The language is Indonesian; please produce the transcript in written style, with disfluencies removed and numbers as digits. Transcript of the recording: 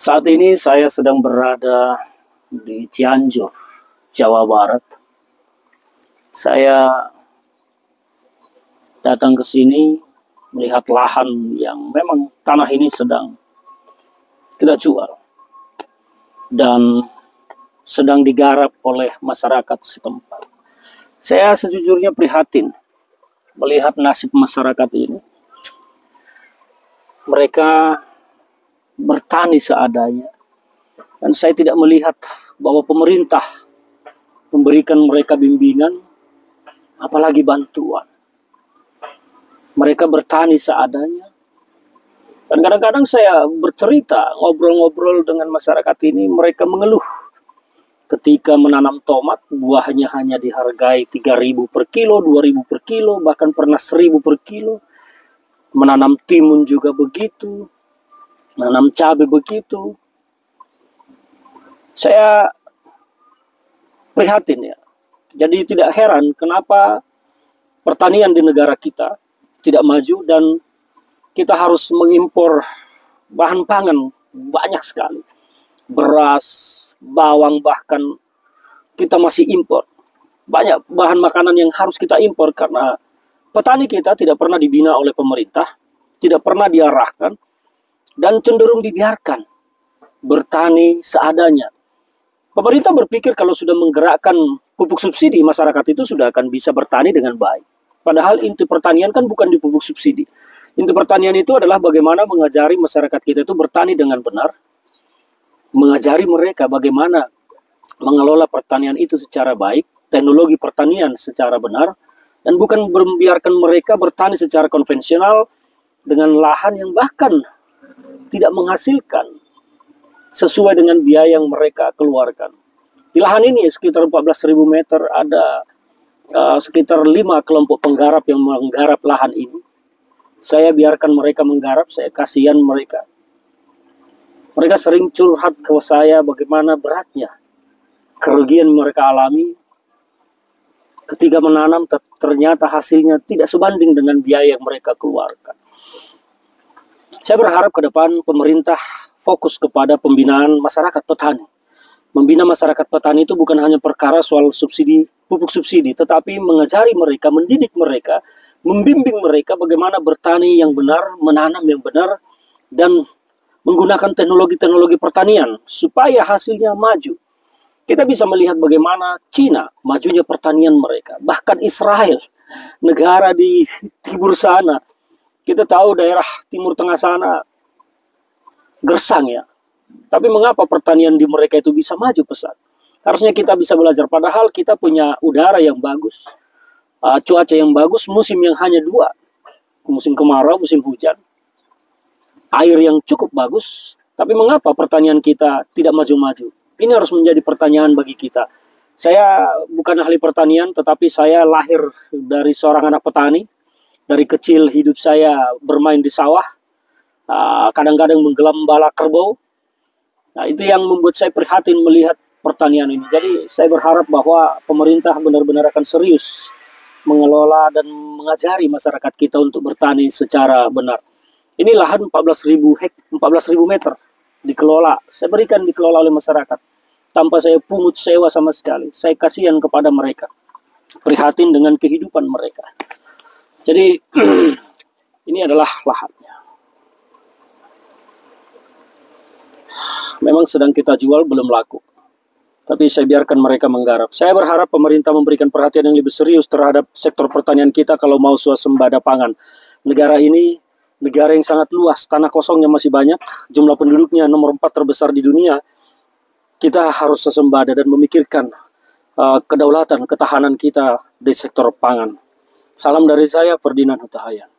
Saat ini saya sedang berada di Cianjur, Jawa Barat. Saya datang ke sini melihat lahan yang memang tanah ini sedang kita jual dan sedang digarap oleh masyarakat setempat. Saya sejujurnya prihatin melihat nasib masyarakat ini. Mereka bertani seadanya. Dan saya tidak melihat bahwa pemerintah memberikan mereka bimbingan, apalagi bantuan. Mereka bertani seadanya. Dan kadang-kadang saya bercerita, ngobrol-ngobrol dengan masyarakat ini, mereka mengeluh. Ketika menanam tomat, buahnya hanya dihargai 3.000 per kilo, 2.000 per kilo, bahkan pernah 1.000 per kilo. Menanam timun juga begitu. Menanam cabai begitu. Saya prihatin ya. Jadi tidak heran kenapa pertanian di negara kita tidak maju dan kita harus mengimpor bahan pangan banyak sekali. Beras, bawang bahkan kita masih impor. Banyak bahan makanan yang harus kita impor karena petani kita tidak pernah dibina oleh pemerintah, tidak pernah diarahkan, dan cenderung dibiarkan bertani seadanya. Pemerintah berpikir kalau sudah menggerakkan pupuk subsidi, masyarakat itu sudah akan bisa bertani dengan baik. Padahal inti pertanian kan bukan di pupuk subsidi. Inti pertanian itu adalah bagaimana mengajari masyarakat kita itu bertani dengan benar, mengajari mereka bagaimana mengelola pertanian itu secara baik, teknologi pertanian secara benar, dan bukan membiarkan mereka bertani secara konvensional dengan lahan yang bahkan tidak menghasilkan sesuai dengan biaya yang mereka keluarkan. Di lahan ini sekitar 14.000 meter ada sekitar 5 kelompok penggarap yang menggarap lahan ini. Saya biarkan mereka menggarap, saya kasihan mereka. Mereka sering curhat ke saya bagaimana beratnya kerugian mereka alami ketika menanam, ternyata hasilnya tidak sebanding dengan biaya yang mereka keluarkan. Saya berharap ke depan pemerintah fokus kepada pembinaan masyarakat petani. Membina masyarakat petani itu bukan hanya perkara soal subsidi, pupuk subsidi, tetapi mengajari mereka, mendidik mereka, membimbing mereka bagaimana bertani yang benar, menanam yang benar, dan menggunakan teknologi-teknologi pertanian supaya hasilnya maju. Kita bisa melihat bagaimana Cina majunya pertanian mereka, bahkan Israel, negara di timur sana. Kita tahu daerah timur tengah sana gersang ya. Tapi mengapa pertanian di mereka itu bisa maju pesat? Harusnya kita bisa belajar. Padahal kita punya udara yang bagus, cuaca yang bagus, musim yang hanya 2. Musim kemarau, musim hujan. Air yang cukup bagus. Tapi mengapa pertanian kita tidak maju-maju? Ini harus menjadi pertanyaan bagi kita. Saya bukan ahli pertanian, tetapi saya lahir dari seorang anak petani. Dari kecil hidup saya bermain di sawah, kadang-kadang menggembala kerbau. Nah, itu yang membuat saya prihatin melihat pertanian ini. Jadi saya berharap bahwa pemerintah benar-benar akan serius mengelola dan mengajari masyarakat kita untuk bertani secara benar. Ini lahan 14.000 meter dikelola. Saya berikan dikelola oleh masyarakat tanpa saya pungut sewa sama sekali. Saya kasihan kepada mereka, prihatin dengan kehidupan mereka. Jadi ini adalah lahannya. Memang sedang kita jual, belum laku. Tapi saya biarkan mereka menggarap. Saya berharap pemerintah memberikan perhatian yang lebih serius terhadap sektor pertanian kita kalau mau swasembada pangan. Negara ini negara yang sangat luas, tanah kosongnya masih banyak, jumlah penduduknya nomor 4 terbesar di dunia. Kita harus swasembada dan memikirkan kedaulatan, ketahanan kita di sektor pangan. Salam dari saya, Ferdinand Huta Hayan.